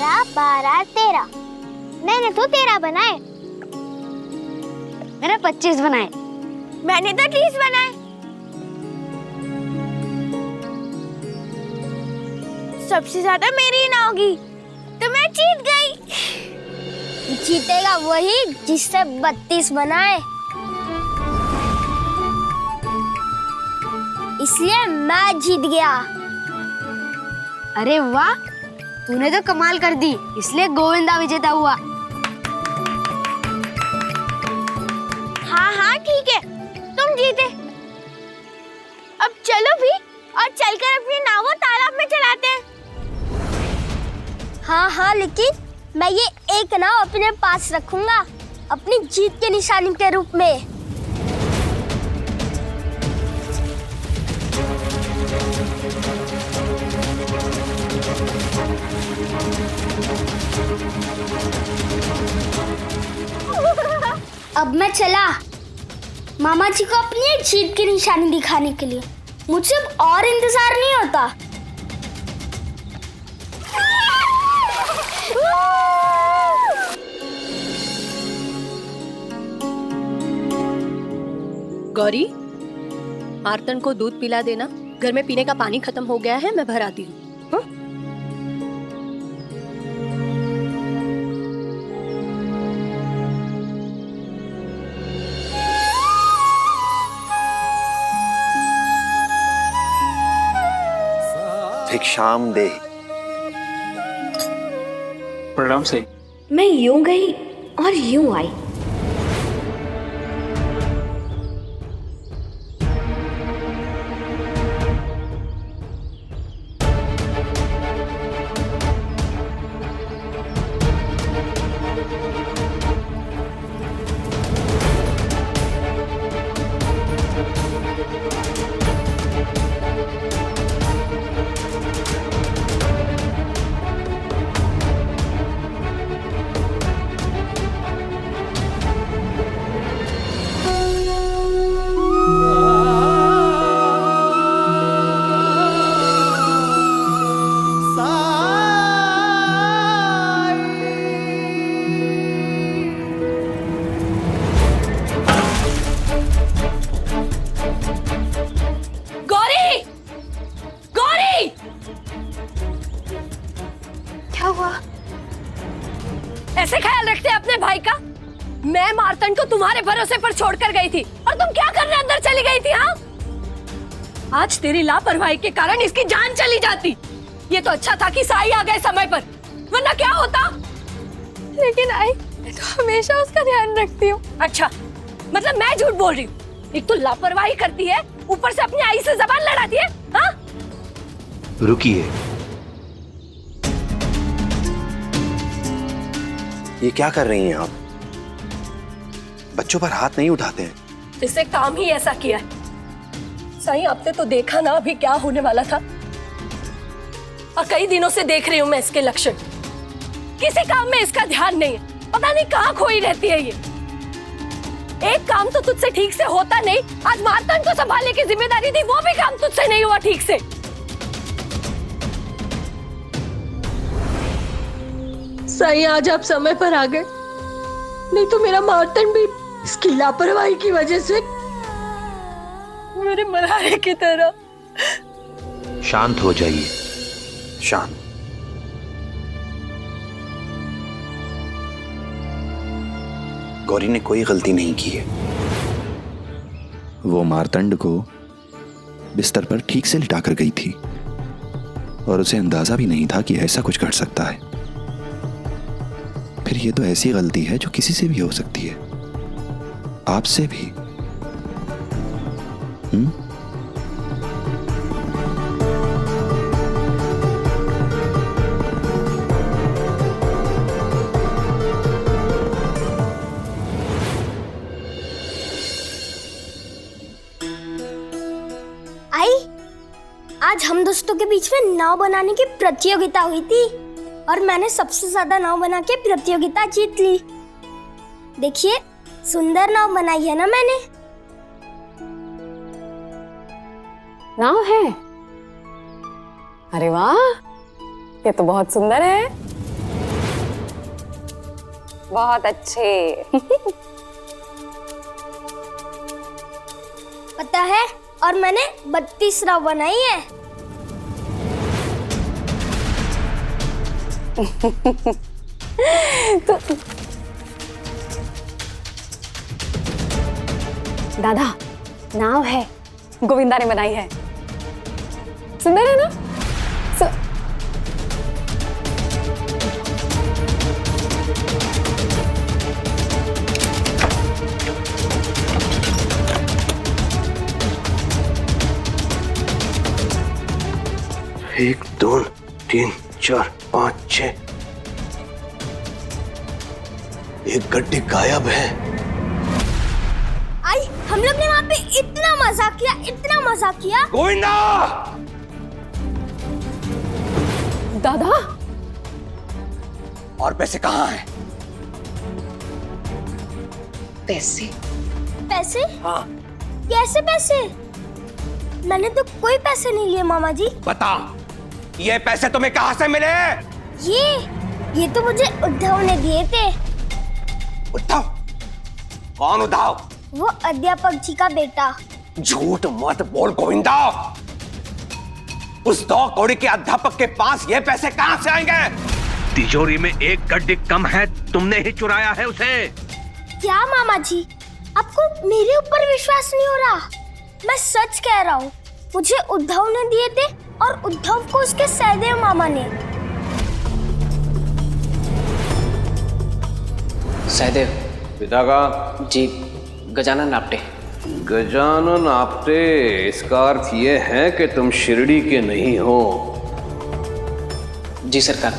12, 12, 13। मैंने तो 13 बनाए। मैंने 25 बनाए। मैंने तो 30 बनाए। सबसे ज्यादा मेरी ना होगी तो मैं जीत गई। जीतेगा वही जिससे 32 बनाए, इसलिए मैं जीत गया। अरे वाह, तूने तो कमाल कर दी, इसलिए गोविंदा विजेता हुआ। हाँ हाँ ठीक है, तुम जीते। अब चलो भी और चलकर अपनी नाव को तालाब में चलाते हैं। हाँ हाँ, लेकिन मैं ये एक नाव अपने पास रखूंगा, अपनी जीत की निशानी के रूप में। अब मैं चला मामा जी को अपनी जीत की निशानी दिखाने के लिए। मुझे अब और इंतजार नहीं होता। गौरी, मार्तन को दूध पिला देना। घर में पीने का पानी खत्म हो गया है, मैं भर आती हूँ। भिक्षाम दे। प्रणाम से। मैं यूं गई और यूं आई। ऐसे ख्याल रखते हैं अपने भाई का? मैं मार्तन को तुम्हारे भरोसे पर छोड़कर गई थी और तुम क्या करने अंदर चली गई थी? हाँ, आज तेरी लापरवाही के कारण इसकी जान चली जाती। ये तो अच्छा था कि साई आ गए समय पर, वरना क्या होता? लेकिन आई, मैं तो हमेशा उसका ध्यान रखती हूँ। अच्छा, मतलब मैं झूठ बोल रही हूँ? एक तो लापरवाही करती है, ऊपर से अपनी आई से जबान लड़ाती है। हाँ? रुकिए, ये क्या कर रही हैं आप? बच्चों पर हाथ नहीं उठाते हैं। इसे काम ही ऐसा किया है। साईं, आपने तो देखा ना अभी क्या होने वाला था, और कई दिनों से देख रही हूँ मैं इसके लक्षण। किसी काम में इसका ध्यान नहीं है, पता नहीं कहाँ खोई रहती है ये। एक काम तो तुझसे ठीक से होता नहीं, आज मार्तन को संभालने की जिम्मेदारी थी, वो भी काम तुझसे नहीं हुआ ठीक से। साईं, आज आप समय पर आ गए, नहीं तो मेरा मार्तन भी इसकी लापरवाही की वजह से मेरे मरारे की तरह। शांत हो जाइए, शांत। गौरी ने कोई गलती नहीं की है। वो मार्तंड को बिस्तर पर ठीक से लिटाकर गई थी और उसे अंदाजा भी नहीं था कि ऐसा कुछ कर सकता है। फिर ये तो ऐसी गलती है जो किसी से भी हो सकती है, आपसे भी। आई, आज हम दोस्तों के बीच में नाव बनाने की प्रतियोगिता हुई थी और मैंने सबसे ज्यादा नाव बना के प्रतियोगिता जीत ली। देखिए, सुंदर नाव बनाई है ना मैंने। नाव है? अरे वाह, ये तो बहुत सुंदर है। बहुत अच्छे। पता है, और मैंने 32 नाव बनाई है। तो दादा, नाव है, गोविंदा ने बनाई है। सुंदर है ना? एक, दो, तीन, चार, पाँच, छह। एक गड्ढी गायब है। आई, हम लोग ने वहाँ पे इतना मजाक किया, इतना मजाक किया। गोविंदा! दादा, और पैसे कहाँ हैं? पैसे? पैसे? हाँ। कैसे पैसे? मैंने तो कोई पैसे नहीं लिए मामा जी। बता, ये पैसे तुम्हें कहाँ से मिले? ये तो मुझे उद्धव ने दिए थे। उद्धव? कौन उद्धव? वो अध्यापक जी का बेटा। झूठ मत बोल गोविंदा। उस 2 कौड़ी के अध्यापक के पास ये पैसे कहाँ से आएंगे? तिजोरी में एक गड्ढी कम है, तुमने ही चुराया है उसे। क्या मामा जी, आपको मेरे ऊपर विश्वास नहीं हो रहा? मैं सच कह रहा हूँ, मुझे उद्धव ने दिए थे और उद्धव को उसके सहदेव मामा ने। सहदेव पिता का जी, गजानन आपटे। गजानन आपटे, इसका अर्थ ये है कि तुम शिरडी के नहीं हो। जी सरकार,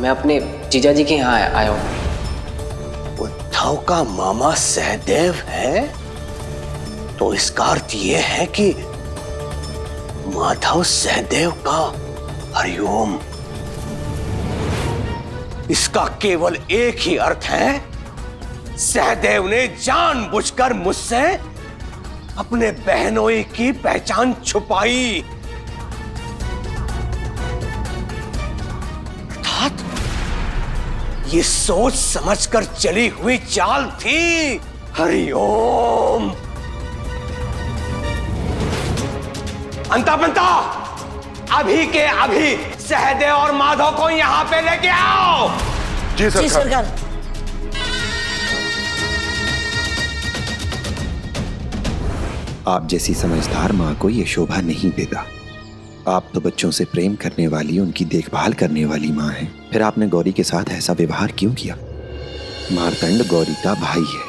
मैं अपने जीजा जी के यहाँ आया हूँ। उद्धव का मामा सहदेव है, तो इसका अर्थ ये है कि माधव सहदेव का हरिओम। इसका केवल एक ही अर्थ है, सहदेव ने जानबूझकर मुझसे अपने बहनोई की पहचान छुपाई। अर्थात ये सोच समझकर चली हुई चाल थी। हरिओम। अंता बनता, अभी के अभी सहदेव और माधव को यहां पे लेके आओ। जी सरकार। आप जैसी समझदार माँ को ये शोभा नहीं देता। आप तो बच्चों से प्रेम करने वाली, उनकी देखभाल करने वाली माँ हैं। फिर आपने गौरी के साथ ऐसा व्यवहार क्यों किया? मार्तंड गौरी का भाई है,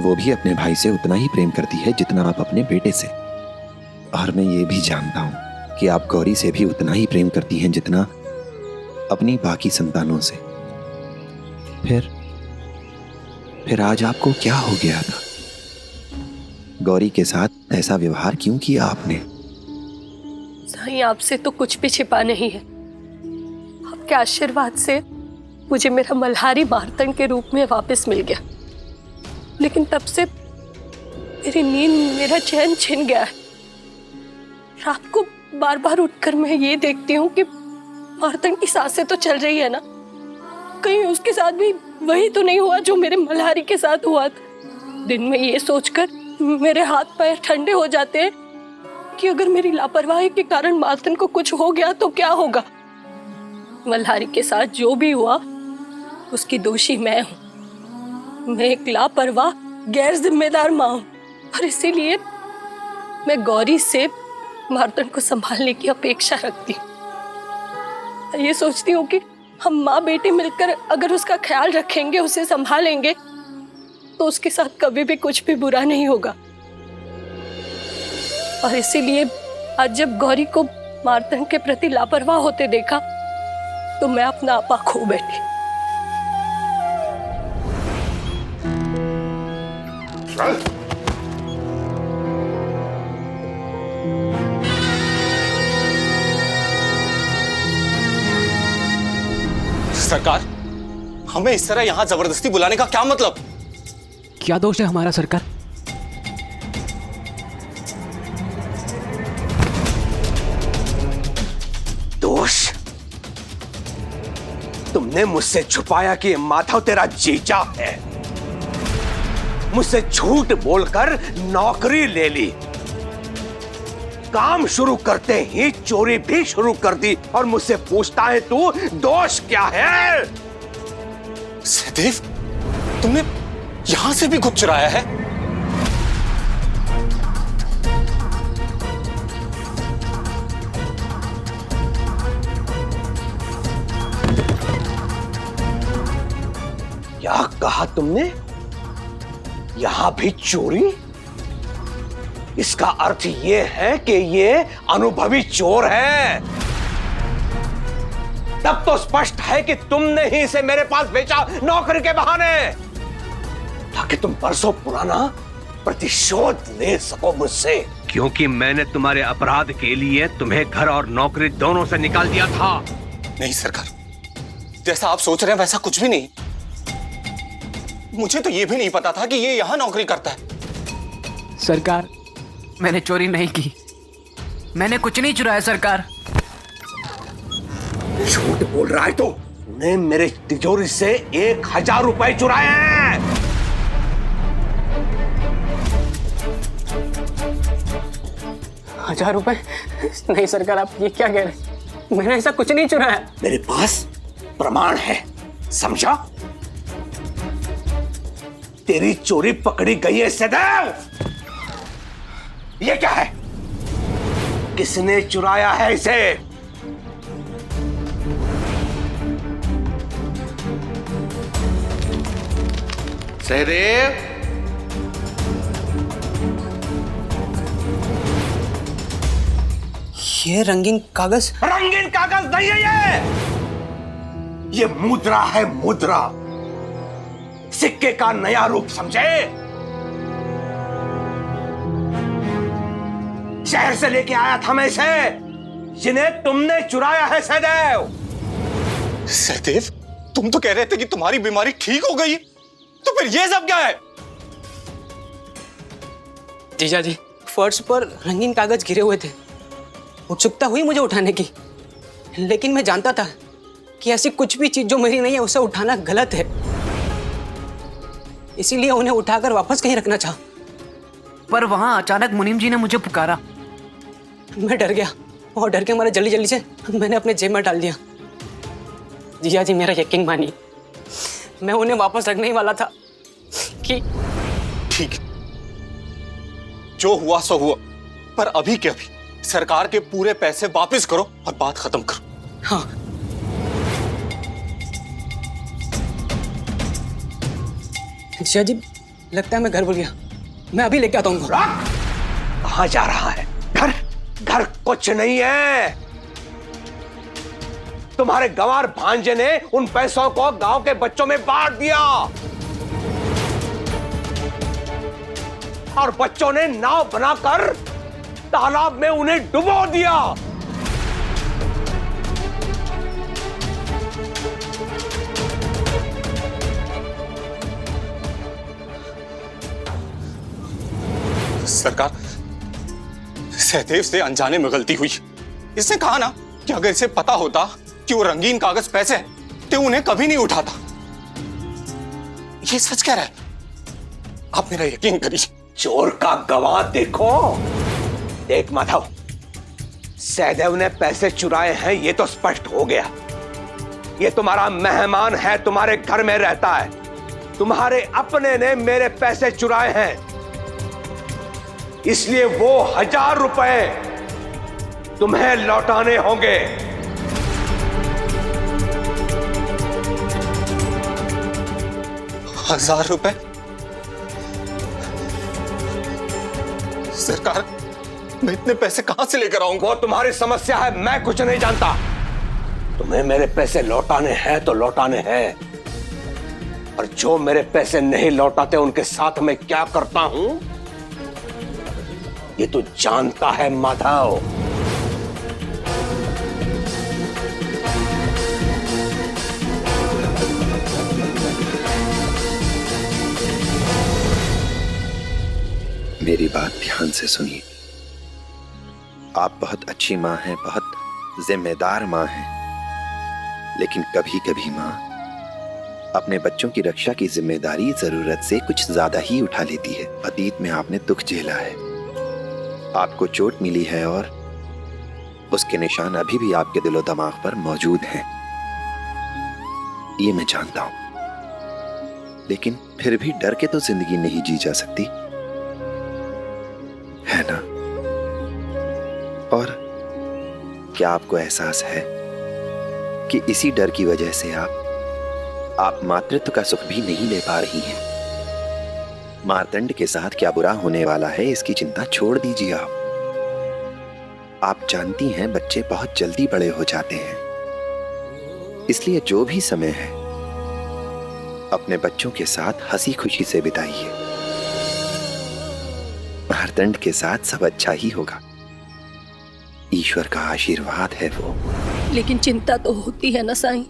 वो भी अपने भाई से उतना ही प्रेम करती है जितना आप अपने बेटे से। और मैं ये भी जानता हूं कि आप गौरी से भी उतना ही प्रेम करती हैं जितना अपनी बाकी संतानों से। फिर आज आपको क्या हो गया था? गौरी के साथ ऐसा व्यवहार क्यों किया आपने? साईं, आपसे तो कुछ भी छिपा नहीं है। आपके आशीर्वाद से मुझे मेरा मल्हारी मार्तंड के रूप में वापस मिल गया, लेकिन तब से मेरी नींद, मेरा चैन छिन गया है। रात को बार बार उठकर मैं ये देखती हूँ कि मार्तंड की सांसें तो चल रही है ना, कहीं उसके साथ भी वही तो नहीं हुआ जो मेरे मल्हारी के साथ हुआ था। दिन में ये सोचकर मेरे हाथ पैर ठंडे हो जाते हैं कि अगर मेरी लापरवाही के कारण मार्तंड को कुछ हो गया तो क्या होगा। मल्हारी के साथ जो भी हुआ उसकी दोषी मैं हूँ। मैं एक लापरवाह, गैर जिम्मेदार माँ हूँ, और इसीलिए मैं गौरी से मार्तंड को संभालने की अपेक्षा रखती हूँ। ये सोचती हूँ कि हम माँ बेटे मिलकर अगर उसका ख्याल रखेंगे, उसे संभालेंगे, तो उसके साथ कभी भी कुछ भी बुरा नहीं होगा। और इसीलिए आज जब गौरी को मार्तंड के प्रति लापरवाह होते देखा तो मैं अपना आपा खो बैठी। सरकार, हमें इस तरह यहाँ जबरदस्ती बुलाने का क्या मतलब? क्या दोष है हमारा सरकार? तुमने मुझसे छुपाया कि माधव तेरा जीजा है। मुझसे झूठ बोलकर नौकरी ले ली, काम शुरू करते ही चोरी भी शुरू कर दी, और मुझसे पूछता है तू दोष क्या है? सहदेव, तुमने यहां से भी कुछ चुराया है? क्या कहा तुमने? यहां भी चोरी? इसका अर्थ यह है कि ये अनुभवी चोर है। तब तो स्पष्ट है कि तुमने ही इसे मेरे पास बेचा नौकरी के बहाने, ताकि तुम बरसों पुराना प्रतिशोध ले सको मुझसे। क्योंकि मैंने तुम्हारे अपराध के लिए तुम्हें घर और नौकरी दोनों से निकाल दिया था। नहीं सरकार, जैसा आप सोच रहे हैं वैसा कुछ भी नहीं। मुझे तो ये भी नहीं पता था कि ये यहां नौकरी करता है। सरकार, मैंने चोरी नहीं की, मैंने कुछ नहीं चुराया सरकार। झूठ बोल रहा है तू। तूने मेरे तिजोरी से 1000 रुपए चुराए हैं। 1000 रुपए? नहीं सरकार, आप ये क्या कह रहे हैं? मैंने ऐसा कुछ नहीं चुराया। मेरे पास प्रमाण है, समझा? तेरी चोरी पकड़ी गई है सदैव। ये क्या है? किसने चुराया है इसे? सहदेव, ये रंगीन कागज? रंगीन कागज नहीं है ये मुद्रा है, मुद्रा। सिक्के का नया रूप, समझे? शहर से लेके आया था मैं इसे, जिन्हें तुमने चुराया है सहदेव। सहदेव, तुम तो कह रहे थे कि तुम्हारी बीमारी ठीक हो गई, तो फिर ये सब क्या है? जीजा जी, फर्श पर रंगीन कागज गिरे हुए थे। उत्सुकता हुई मुझे उठाने की, लेकिन मैं जानता था कि ऐसी कुछ भी चीज जो मेरी नहीं है उसे उठाना गलत है। इसीलिए उन्हें उठाकर वापस कहीं रखना चाहा। पर वहां अचानक मुनीम जी ने मुझे पुकारा। मैं डर गया और डर के मारे जल्दी जल्दी से मैंने अपने जेब में डाल दिया। जीजा जी, मेरा यकीन मानिए, मैं उन्हें वापस रखने ही वाला था कि ठीक, जो हुआ सो हुआ, पर अभी के अभी सरकार के पूरे पैसे वापस करो और बात खत्म करो। हाँ। जीजा जी, लगता है मैं घर भूल गया। मैं अभी लेके आता हूँ। कहां जा रहा है? घर? घर कुछ नहीं है। तुम्हारे गंवार भांजे ने उन पैसों को गांव के बच्चों में बांट दिया, और बच्चों ने नाव बनाकर तालाब में उन्हें डुबो दिया। सरकार, सहदेव से अनजाने में गलती हुई। इसने कहा ना कि अगर इसे पता होता कि वो रंगीन कागज पैसे हैं तो उन्हें कभी नहीं उठाता। ये सच कह रहा है, आप मेरा यकीन करिए। चोर का गवाह देखो। देख माधव, सहदेव ने पैसे चुराए हैं ये तो स्पष्ट हो गया। ये तुम्हारा मेहमान है, तुम्हारे घर में रहता है। तुम्हारे अपने ने मेरे पैसे चुराए हैं, इसलिए वो 1000 रुपए तुम्हें लौटाने होंगे। 1000 रुपए? सरकार, मैं इतने पैसे कहां से लेकर आऊंगा? वो तुम्हारी समस्या है, मैं कुछ नहीं जानता। तुम्हें मेरे पैसे लौटाने हैं तो लौटाने हैं, और जो मेरे पैसे नहीं लौटाते उनके साथ मैं क्या करता हूं ये तो जानता है माधव। मेरी बात ध्यान से सुनिए। आप बहुत अच्छी माँ हैं, बहुत जिम्मेदार माँ हैं, लेकिन कभी कभी माँ अपने बच्चों की रक्षा की जिम्मेदारी जरूरत से कुछ ज्यादा ही उठा लेती है। अतीत में आपने दुख झेला है, आपको चोट मिली है और उसके निशान अभी भी आपके दिलो दिमाग पर मौजूद हैं। ये मैं जानता हूं, लेकिन फिर भी डर के तो जिंदगी नहीं जी जा सकती, है ना? और क्या आपको एहसास है कि इसी डर की वजह से आप मातृत्व का सुख भी नहीं ले पा रही हैं? मार्तंड के साथ क्या बुरा होने वाला है इसकी चिंता छोड़ दीजिए आप जानती हैं बच्चे बहुत जल्दी बड़े हो जाते हैं, इसलिए जो भी समय है अपने बच्चों के साथ हंसी खुशी से बिताइए। मार्तंड के साथ सब अच्छा ही होगा, ईश्वर का आशीर्वाद है वो। लेकिन चिंता तो होती है ना साईं,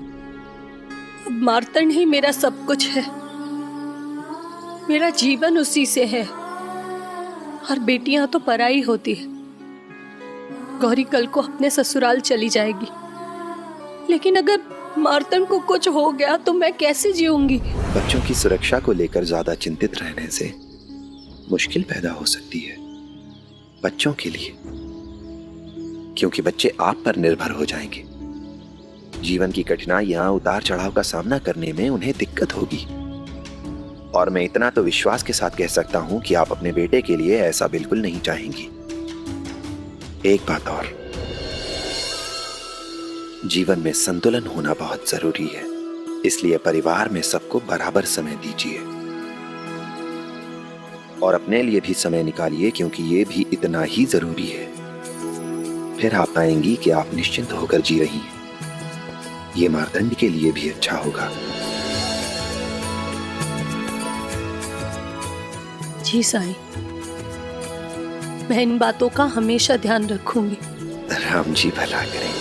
अब मार्तंड ही मेरा सब कुछ है, मेरा जीवन उसी से है, और बेटियां तो पराई होती है। गौरी कल को अपने ससुराल चली जाएगी, लेकिन अगर मार्तंड को कुछ हो गया तो मैं कैसे जीऊंगी? बच्चों की सुरक्षा को लेकर ज्यादा चिंतित रहने से मुश्किल पैदा हो सकती है बच्चों के लिए, क्योंकि बच्चे आप पर निर्भर हो जाएंगे। जीवन की कठिनाइयां, उतार चढ़ाव का सामना करने में उन्हें दिक्कत होगी, और मैं इतना तो विश्वास के साथ कह सकता हूं कि आप अपने बेटे के लिए ऐसा बिल्कुल नहीं चाहेंगी। एक बात और, जीवन में संतुलन होना बहुत जरूरी है, इसलिए परिवार में सबको बराबर समय दीजिए और अपने लिए भी समय निकालिए, क्योंकि ये भी इतना ही जरूरी है। फिर आप पाएंगी कि आप निश्चिंत होकर जी रही हैं। ये मार्तंड के लिए भी अच्छा होगा। जी साईं, मैं इन बातों का हमेशा ध्यान रखूंगी। राम जी भला करें।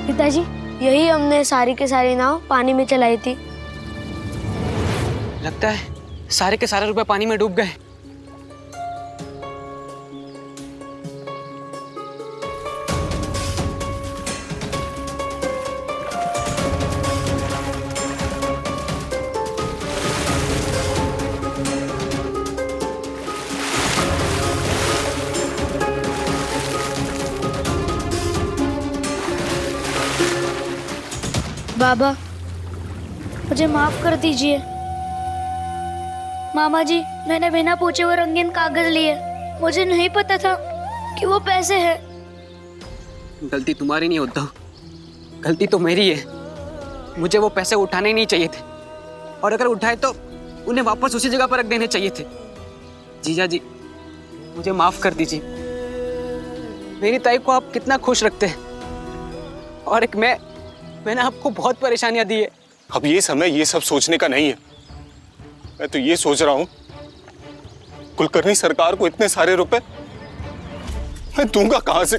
पिताजी, यही हमने सारी के सारी नाव पानी में चलाई थी। लगता है सारे के सारे रुपए पानी में डूब गए। बाबा, मुझे माफ कर दीजिए। मामा जी, मैंने बिना पूछे वो रंगीन कागज लिए, मुझे नहीं पता था कि वो पैसे हैं। गलती तुम्हारी नहीं उद्धव, गलती तो मेरी है। मुझे वो पैसे उठाने नहीं चाहिए थे, और अगर उठाए तो उन्हें वापस उसी जगह पर रख देने चाहिए थे। जीजा जी, मुझे माफ कर दीजिए। मेरी ताई को आप कितना खुश रखते हैं, और एक मैंने आपको बहुत परेशानियां दी है। अब ये समय ये सब सोचने का नहीं है। मैं तो ये सोच रहा हूं, कुलकर्णी सरकार को इतने सारे रुपए मैं दूंगा कहां से?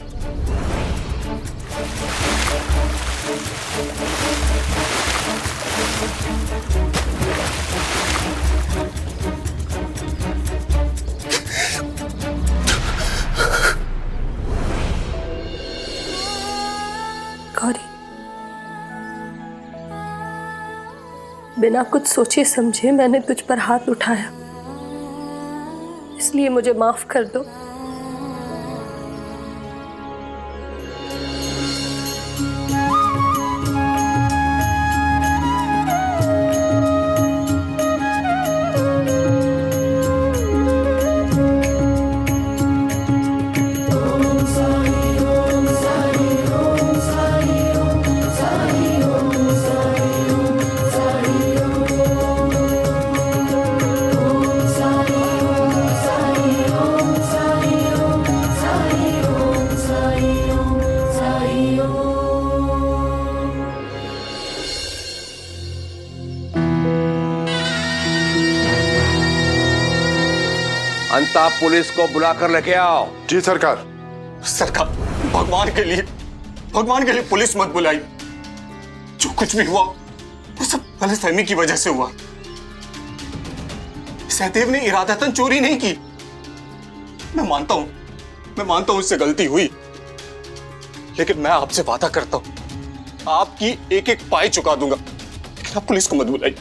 गौरी, बिना कुछ सोचे समझे मैंने तुझ पर हाथ उठाया, इसलिए मुझे माफ कर दो। अंता पुलिस को बुलाकर लेके आओ। जी सरकार। सरकार, भगवान के लिए पुलिस मत बुलाई। जो कुछ भी हुआ वो सब गलतफहमी की वजह से हुआ। सहदेव ने इरादतन चोरी नहीं की। मैं मानता हूं उससे गलती हुई, लेकिन मैं आपसे वादा करता हूं आपकी एक एक पाई चुका दूंगा, लेकिन आप पुलिस को मत बुलाई।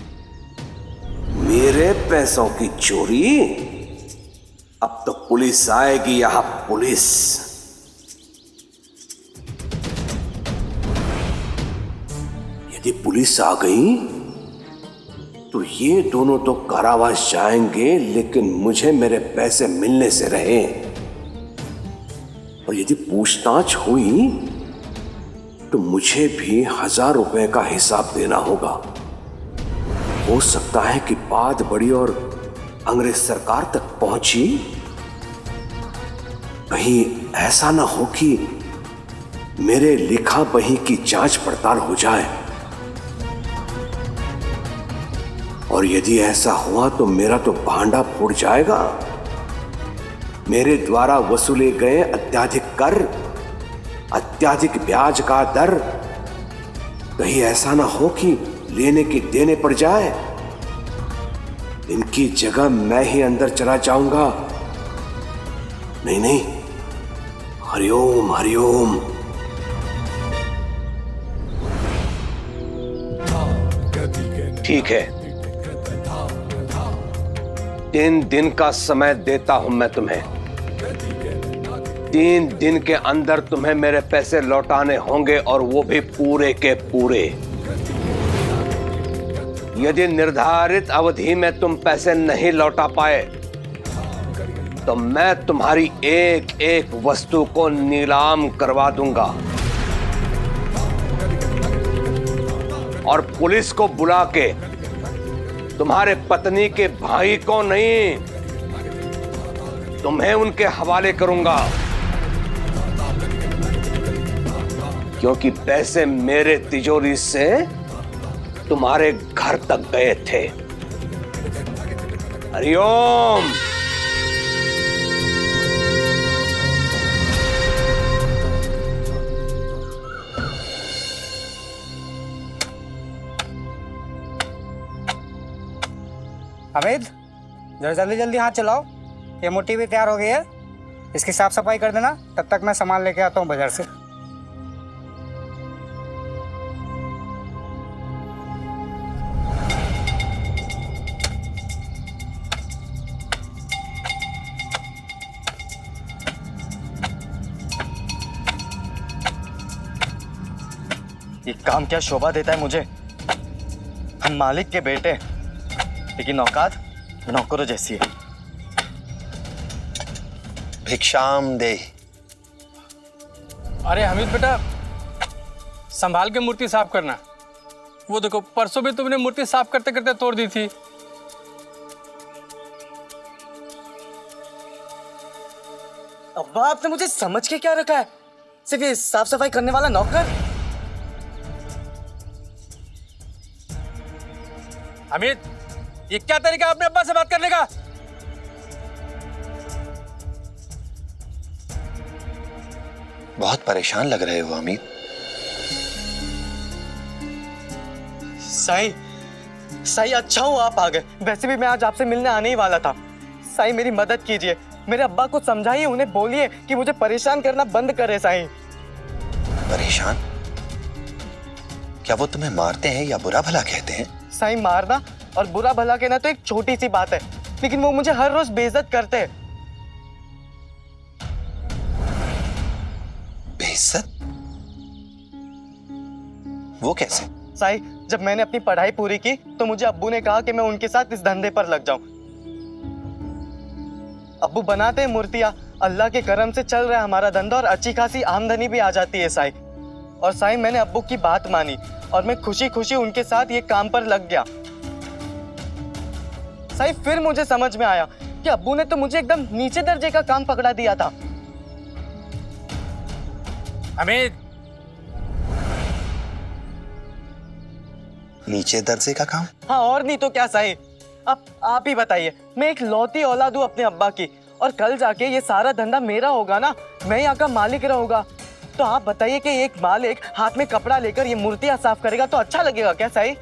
मेरे पैसों की चोरी? अब तो पुलिस आएगी यहां, पुलिस। यदि पुलिस आ गई तो ये दोनों तो कारावास जाएंगे, लेकिन मुझे मेरे पैसे मिलने से रहे। और यदि पूछताछ हुई तो मुझे भी 1000 रुपए का हिसाब देना होगा। हो सकता है कि बात बड़ी और अंग्रेज सरकार तक पहुंची। कहीं ऐसा ना हो कि मेरे लिखा बही की जांच पड़ताल हो जाए, और यदि ऐसा हुआ तो मेरा तो भांडा फूट जाएगा। मेरे द्वारा वसूले गए अत्याधिक कर, अत्याधिक ब्याज का दर, कहीं ऐसा ना हो कि लेने की देने पड़ जाए। इनकी जगह मैं ही अंदर चला जाऊंगा। नहीं, हरिओम हरिओम। ठीक है, 3 दिन का समय देता हूं मैं तुम्हें। 3 दिन के अंदर तुम्हें मेरे पैसे लौटाने होंगे, और वो भी पूरे के पूरे। यदि निर्धारित अवधि में तुम पैसे नहीं लौटा पाए तो मैं तुम्हारी एक एक वस्तु को नीलाम करवा दूंगा, और पुलिस को बुला के तुम्हारे पत्नी के भाई को नहीं, तुम्हें उनके हवाले करूंगा, क्योंकि पैसे मेरे तिजोरी से तुम्हारे घर तक गए थे। हरिओम। अमित, जरा जल्दी जल्दी हाथ चलाओ। ये मोटी भी तैयार हो गई है, इसकी साफ सफाई कर देना। तब तक मैं सामान लेके आता हूँ बाजार से। ये काम क्या शोभा देता है मुझे। हम मालिक के बेटे, लेकिन औकात नौकरों जैसी है। भिक्षाम दे। अरे हमीद बेटा, संभाल के मूर्ति साफ करना। वो देखो, परसों भी तुमने मूर्ति साफ करते करते तोड़ दी थी। अब्बा, आपने मुझे समझ के क्या रखा है? सिर्फ ये साफ सफाई करने वाला नौकर? अमित, ये क्या तरीका है अपने अब्बा से बात करने का? बहुत परेशान लग रहे हो अमित। साई अच्छा हो आप आ गए। वैसे भी मैं आज आपसे मिलने आने ही वाला था। साई, मेरी मदद कीजिए। मेरे अब्बा को समझाइए, उन्हें बोलिए कि मुझे परेशान करना बंद करे। साई, परेशान? क्या वो तुम्हें मारते हैं या बुरा भला कहते हैं? साई, मारना और बुरा भला कहना तो एक छोटी सी बात है, लेकिन वो मुझे हर रोज बेइज्जत करते हैं। बेइज्जत? वो कैसे? साई, जब मैंने अपनी पढ़ाई पूरी की तो मुझे अब्बू ने कहा कि मैं उनके साथ इस धंधे पर लग जाऊं। अब्बू बनाते हैं मूर्तियां, अल्लाह के करम से चल रहा है हमारा धंधा, और अच्छी खासी आमदनी भी आ जाती है। साई, और साई, मैंने अब्बू की बात मानी और मैं खुशी खुशी उनके साथ ये काम पर लग गया। साई, फिर मुझे समझ में आया कि अब्बू ने तो मुझे एकदम नीचे दर्जे का काम पकड़ा दिया था। अमित, नीचे दर्जे का काम? हाँ, और नहीं तो क्या। साई, अब आप ही बताइए। मैं एक लौती औलाद हूँ अपने अब्बा की, और कल जाके ये सारा धंधा मेरा होगा ना, मैं यहाँ का मालिक रहूंगा। तो आप बताइए कि एक मालिक हाथ में कपड़ा लेकर ये मूर्तियां साफ करेगा तो अच्छा लगेगा क्या साईं?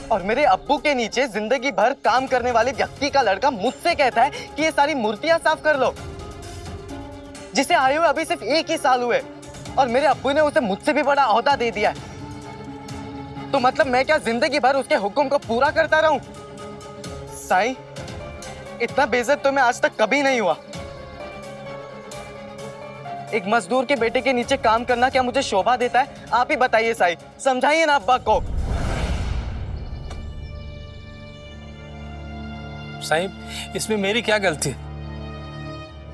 और मेरे अब्बू के नीचे जिंदगी भर काम करने वाले व्यक्ति का लड़का मुझसे कहता है कि ये सारी मूर्तियां साफ कर लो, जिसे आए हुए अभी सिर्फ 1 ही साल हुए, और मेरे अब्बू ने उसे मुझसे भी बड़ा ओहदा दे दिया है। तो मतलब मैं क्या जिंदगी भर उसके हुक्म को पूरा करता रहूं? साईं, इतना बेइज्जत तो मैं आज तक कभी नहीं हुआ। एक मजदूर के बेटे के नीचे काम करना क्या मुझे शोभा देता है? आप ही बताइए साईं, समझाइए ना अब्बा को। साईं, इसमें मेरी क्या गलती है?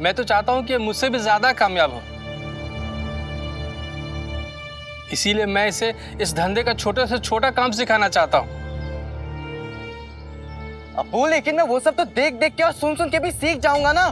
मैं तो चाहता हूं कि मुझसे भी ज्यादा कामयाब हो, इसीलिए मैं इसे इस धंधे का छोटे से छोटा काम सिखाना चाहता हूं। अब्बू, लेकिन मैं वो सब तो देख देख के और सुन सुन के भी सीख जाऊंगा ना।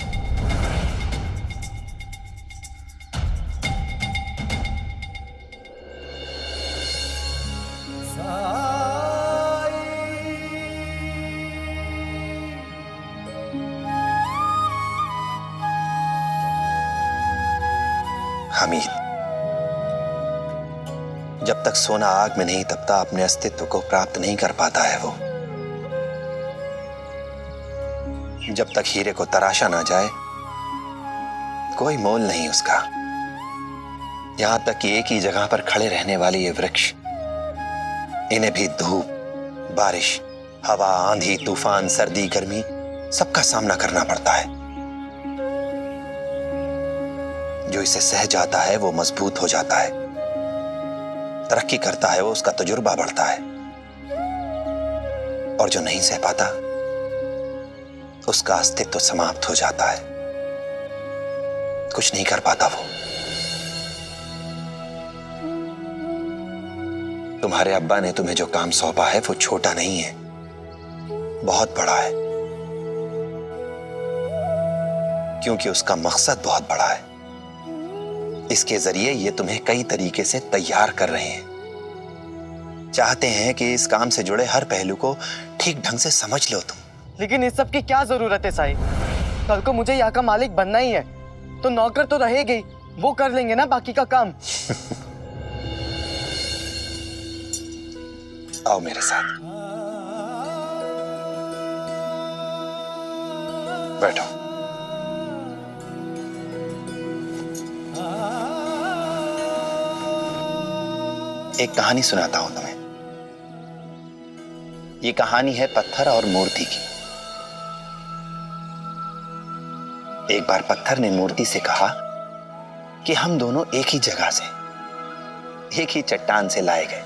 हमीद, जब तक सोना आग में नहीं तपता अपने अस्तित्व को प्राप्त नहीं कर पाता है वो। जब तक हीरे को तराशा ना जाए कोई मोल नहीं उसका। यहां तक कि एक ही जगह पर खड़े रहने वाले ये वृक्ष, इन्हें भी धूप, बारिश, हवा, आंधी, तूफान, सर्दी, गर्मी सबका सामना करना पड़ता है। जो इसे सह जाता है वो मजबूत हो जाता है, तरक्की करता है वो, उसका तजुर्बा बढ़ता है। और जो नहीं सह पाता उसका अस्तित्व समाप्त हो जाता है, कुछ नहीं कर पाता वो। तुम्हारे अब्बा ने तुम्हें जो काम सौंपा है वो छोटा नहीं है, बहुत बड़ा है, क्योंकि उसका मकसद बहुत बड़ा है। इसके जरिए ये तुम्हें कई तरीके से तैयार कर रहे हैं। चाहते हैं कि इस काम से जुड़े हर पहलू को ठीक ढंग से समझ लो तुम। लेकिन इस सब की क्या जरूरत है साईं? कल को मुझे यहाँ का मालिक बनना ही है, तो नौकर तो रहेगी, वो कर लेंगे ना बाकी का काम। आओ मेरे साथ, बैठो। एक कहानी सुनाता हूं तुम्हें। ये कहानी है पत्थर और मूर्ति की। एक बार पत्थर ने मूर्ति से कहा कि हम दोनों एक ही जगह से, एक ही चट्टान से लाए गए।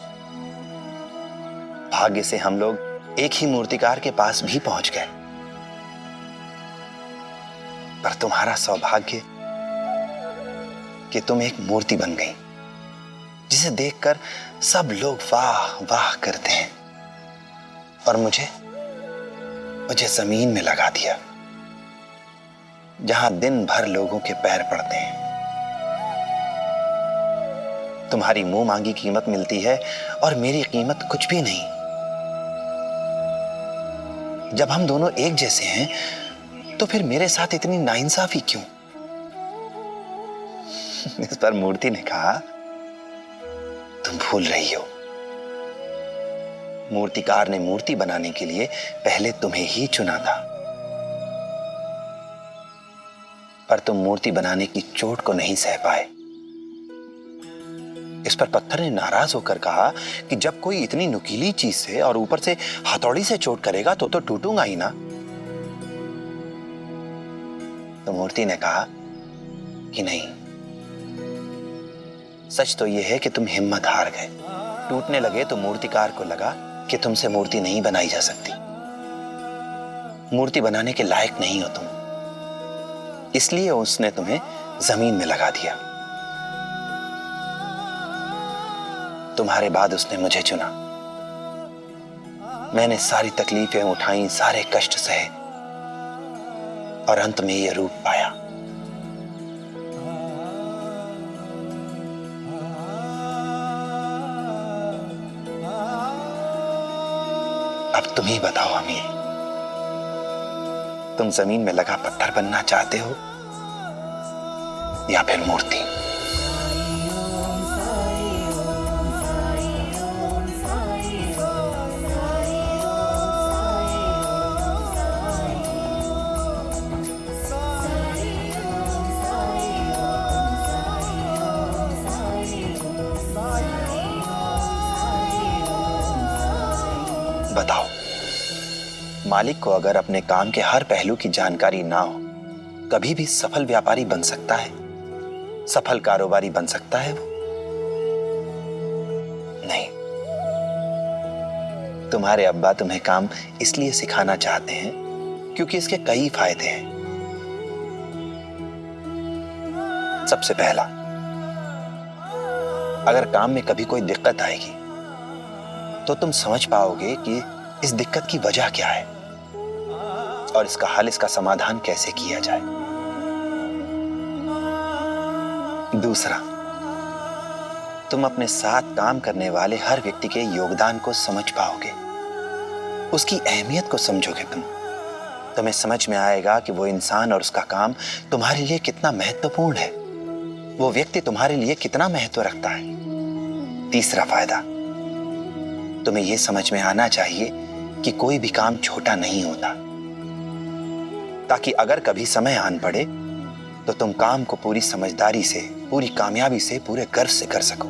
भाग्य से हम लोग एक ही मूर्तिकार के पास भी पहुंच गए, पर तुम्हारा सौभाग्य कि तुम एक मूर्ति बन गई, जिसे देखकर सब लोग वाह वाह करते हैं। और मुझे जमीन में लगा दिया, जहां दिन भर लोगों के पैर पड़ते हैं। तुम्हारी मुंह मांगी कीमत मिलती है और मेरी कीमत कुछ भी नहीं। जब हम दोनों एक जैसे हैं तो फिर मेरे साथ इतनी नाइंसाफी क्यों? इस पर मूर्ति ने कहा, तुम भूल रही हो। मूर्तिकार ने मूर्ति बनाने के लिए पहले तुम्हें ही चुना था, पर तुम मूर्ति बनाने की चोट को नहीं सह पाए। इस पर पत्थर ने नाराज होकर कहा कि जब कोई इतनी नुकीली चीज से और ऊपर से हथौड़ी से चोट करेगा तो टूटूंगा ही ना। तो मूर्ति ने कहा कि नहीं, सच तो यह है कि तुम हिम्मत हार गए। टूटने लगे तो मूर्तिकार को लगा कि तुमसे मूर्ति नहीं बनाई जा सकती, मूर्ति बनाने के लायक नहीं हो तुम, इसलिए उसने तुम्हें जमीन में लगा दिया। तुम्हारे बाद उसने मुझे चुना। मैंने सारी तकलीफें उठाई, सारे कष्ट सहे और अंत में यह रूप पाया। अब तुम ही बताओ अमीर, तुम जमीन में लगा पत्थर बनना चाहते हो या फिर मूर्ति? बताओ, मालिक को अगर अपने काम के हर पहलू की जानकारी ना हो, कभी भी सफल व्यापारी बन सकता है? सफल कारोबारी बन सकता है वो? नहीं। तुम्हारे अब्बा तुम्हें काम इसलिए सिखाना चाहते हैं क्योंकि इसके कई फायदे हैं। सबसे पहला, अगर काम में कभी कोई दिक्कत आएगी तो तुम समझ पाओगे कि इस दिक्कत की वजह क्या है और इसका हल, इसका समाधान कैसे किया जाए। दूसरा, तुम अपने साथ काम करने वाले हर व्यक्ति के योगदान को समझ पाओगे, उसकी अहमियत को समझोगे। तुम्हें समझ में आएगा कि वो इंसान और उसका काम तुम्हारे लिए कितना महत्वपूर्ण है, वो व्यक्ति तुम्हारे लिए कितना महत्व रखता है। तीसरा फायदा, तुम्हें यह समझ में आना चाहिए कि कोई भी काम छोटा नहीं होता, ताकि अगर कभी समय आन पड़े तो तुम काम को पूरी समझदारी से, पूरी कामयाबी से, पूरे गर्व से कर सको।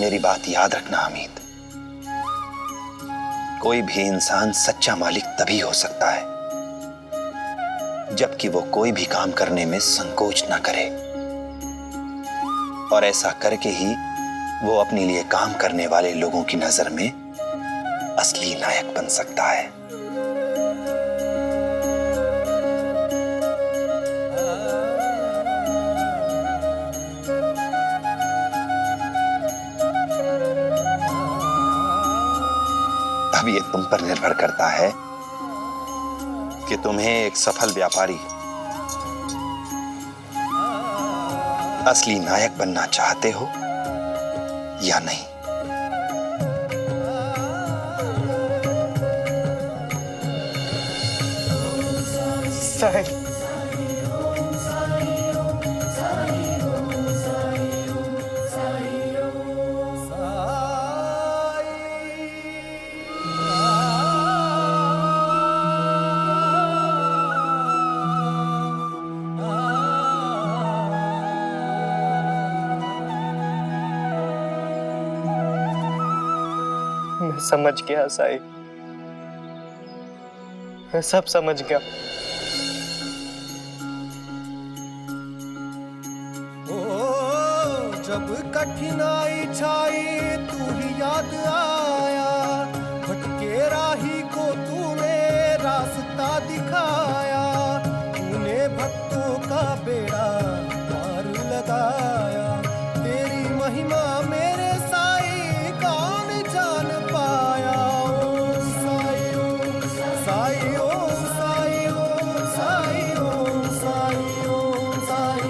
मेरी बात याद रखना हमीद, कोई भी इंसान सच्चा मालिक तभी हो सकता है जबकि वो कोई भी काम करने में संकोच ना करे, और ऐसा करके ही वो अपने लिए काम करने वाले लोगों की नजर में असली नायक बन सकता है। अब ये तुम पर निर्भर करता है कि तुम्हें एक सफल व्यापारी, असली नायक बनना चाहते हो या नहीं। साईं, मैं समझ गया साईं, मैं सब समझ गया। जब कठिनाई छाई तू ही याद आया, भटके राही को तूने रास्ता दिखाया, तूने भक्तों का बेड़ा पार लगाया। तेरी महिमा मेरे साईं कौन जान पाया। ओम साईं, ओम साईं, ओम साईं, ओम साईं, ओम साईं, ओम साईं,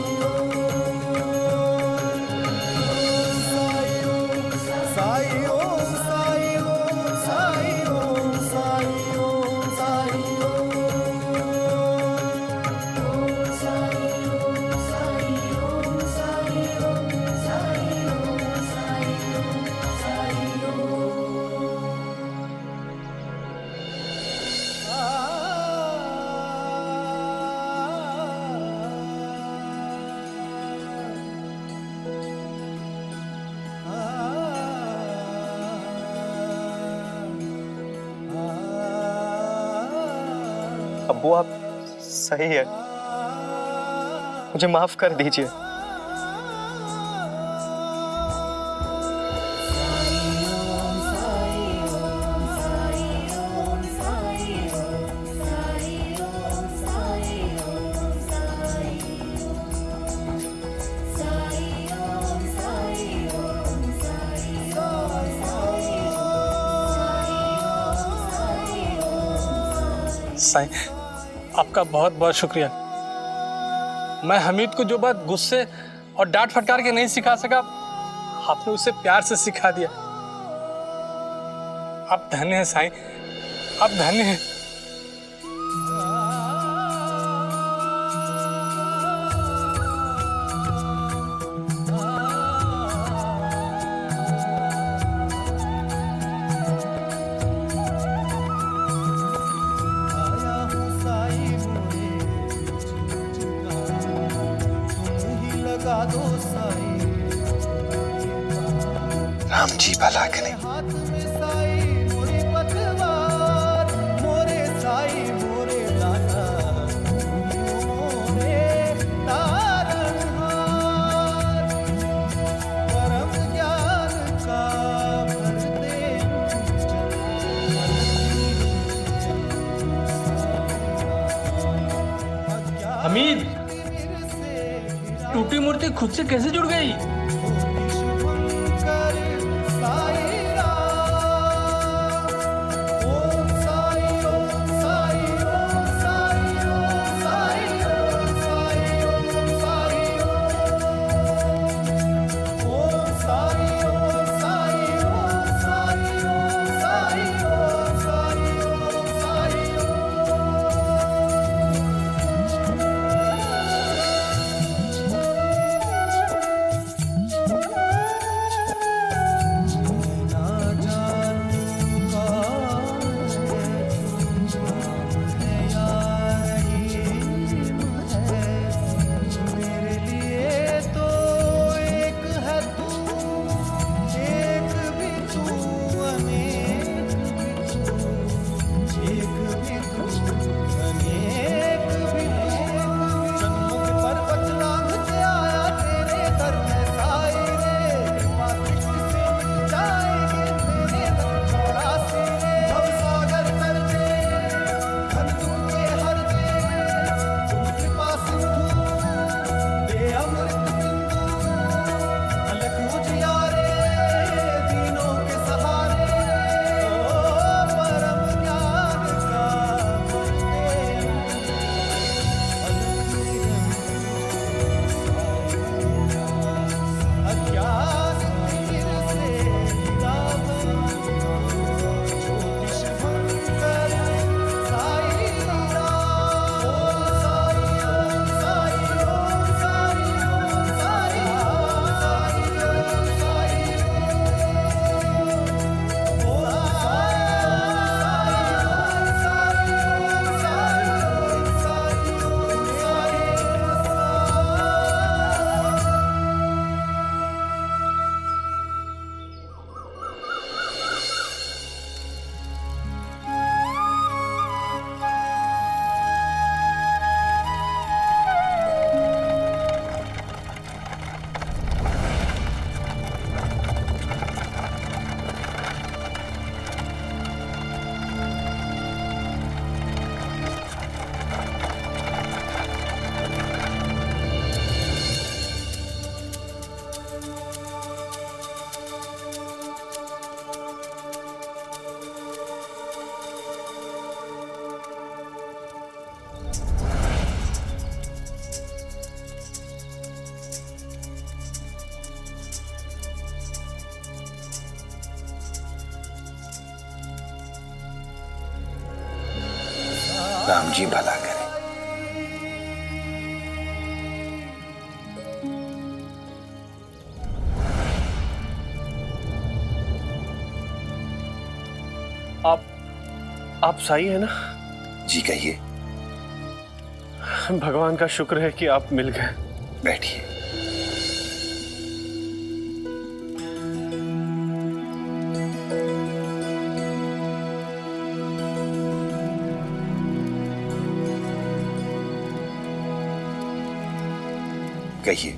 अब्बू आप सही है, मुझे माफ कर दीजिए। साईं, आपका बहुत बहुत शुक्रिया। मैं हमीद को जो बात गुस्से और डांट फटकार के नहीं सिखा सका, आपने उसे प्यार से सिखा दिया। आप धन्य हैं साईं। आप धन्य हैं। राम जी भला करें। हाथ में साई मोरी पतवार, मोरे साई मोरे लाला, मोरे तारनहार। परम ज्ञान का भर दे हमीद, टूटी मूर्ति खुद से कैसे जुड़ गई? राम जी भला करें। आप सही है ना? जी कहिए। भगवान का शुक्र है कि आप मिल गए। बैठिए। कहिए,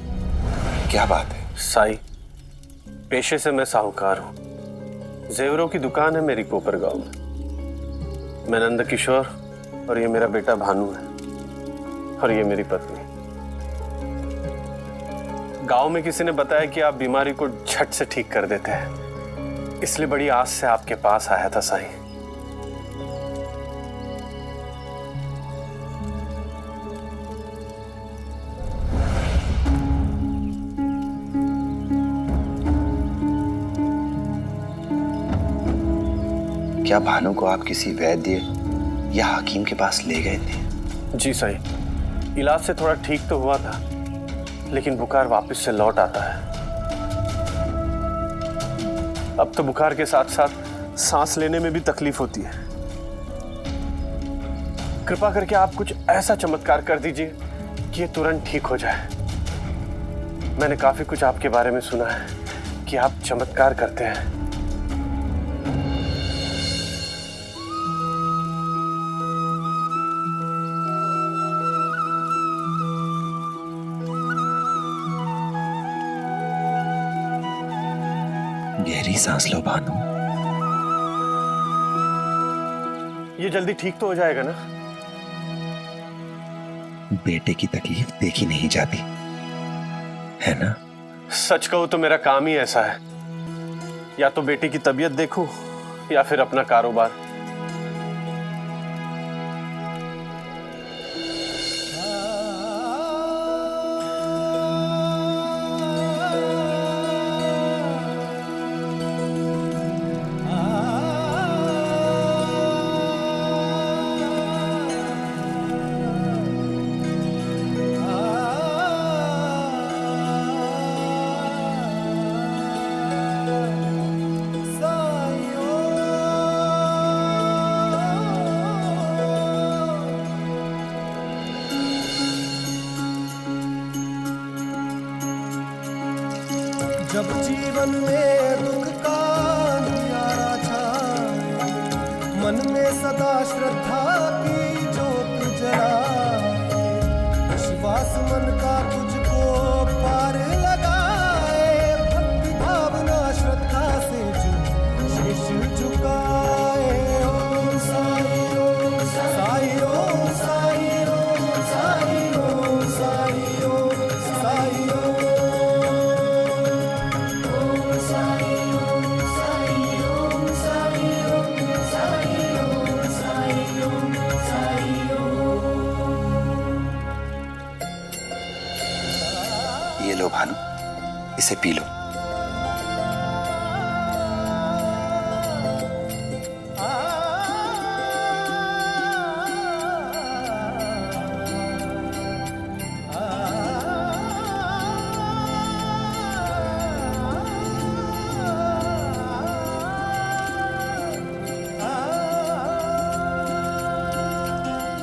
क्या बात है? साई, पेशे से मैं साहूकार हूं। जेवरों की दुकान है मेरी कोपर गांव में। मैं नंद किशोर और ये मेरा बेटा भानु है और ये मेरी पत्नी। गांव में किसी ने बताया कि आप बीमारी को झट से ठीक कर देते हैं, इसलिए बड़ी आस से आपके पास आया था साईं। क्या भानु को आप किसी वैद्य या हकीम के पास ले गए थे? जी साईं, इलाज से थोड़ा ठीक तो हुआ था, लेकिन बुखार वापस से लौट आता है। अब तो बुखार के साथ साथ सांस लेने में भी तकलीफ होती है। कृपा करके आप कुछ ऐसा चमत्कार कर दीजिए कि ये तुरंत ठीक हो जाए। मैंने काफी कुछ आपके बारे में सुना है कि आप चमत्कार करते हैं। गहरी सांस लो भानु। ये जल्दी ठीक तो हो जाएगा ना? बेटे की तकलीफ देखी नहीं जाती, है ना? सच कहूं तो मेरा काम ही ऐसा है, या तो बेटे की तबीयत देखूं या फिर अपना कारोबार। जब जीवन में दुख का अंधियारा छाए, मन में सदा श्रद्धा की ज्योत जलाए, विश्वास मन का तुझको पार लगाए, भक्ति भावना श्रद्धा से जो शीश झुकाए। ओम साई ओम साई ओम साई ओम साई ओम साई ओम साई ओम। ये लो भानु, इसे पी लो।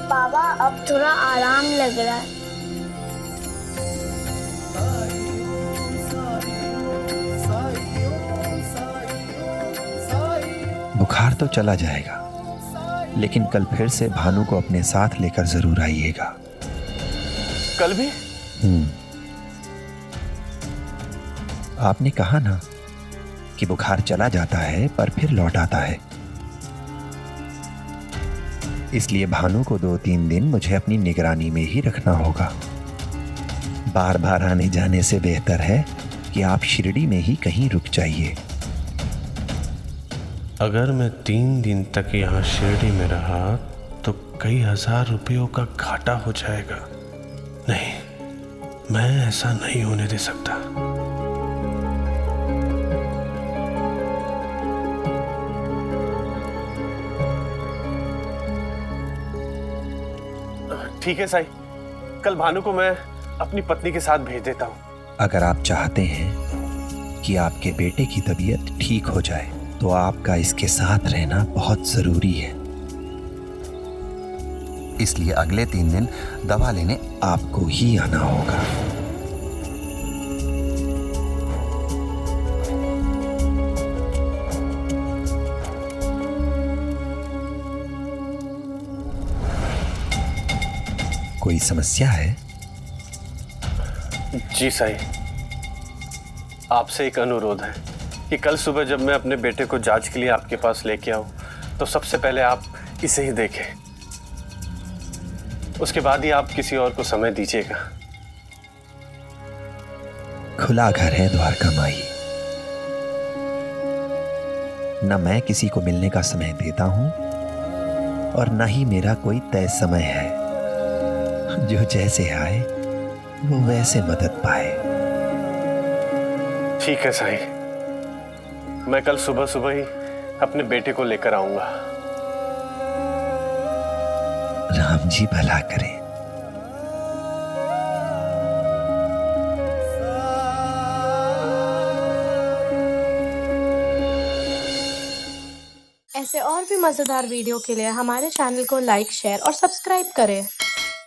बाबा अब थोड़ा आराम लग रहा है। बुखार तो चला जाएगा, लेकिन कल फिर से भानु को अपने साथ लेकर जरूर आइएगा। कल भी? आपने कहा ना कि बुखार चला जाता है पर फिर लौट आता है, इसलिए भानु को 2-3 दिन मुझे अपनी निगरानी में ही रखना होगा। बार बार आने जाने से बेहतर है कि आप शिरडी में ही कहीं रुक जाइए। अगर मैं 3 दिन तक यहाँ शिरडी में रहा तो कई हजार रुपयों का घाटा हो जाएगा। नहीं, मैं ऐसा नहीं होने दे सकता। ठीक है साईं, कल भानु को मैं अपनी पत्नी के साथ भेज देता हूँ। अगर आप चाहते हैं कि आपके बेटे की तबीयत ठीक हो जाए तो आपका इसके साथ रहना बहुत जरूरी है। इसलिए अगले 3 दिन दवा लेने आपको ही आना होगा। कोई समस्या है? जी साईं, आपसे एक अनुरोध है कि कल सुबह जब मैं अपने बेटे को जांच के लिए आपके पास लेके आऊं तो सबसे पहले आप इसे ही देखें, उसके बाद ही आप किसी और को समय दीजिएगा। खुला घर है द्वारका माई। न मैं किसी को मिलने का समय देता हूं और न ही मेरा कोई तय समय है। जो जैसे आए वो वैसे मदद पाए। ठीक है साईं, मैं कल सुबह सुबह ही अपने बेटे को लेकर आऊंगा। राम जी भला करें। ऐसे और भी मज़ेदार वीडियो के लिए हमारे चैनल को लाइक, शेयर और सब्सक्राइब करें।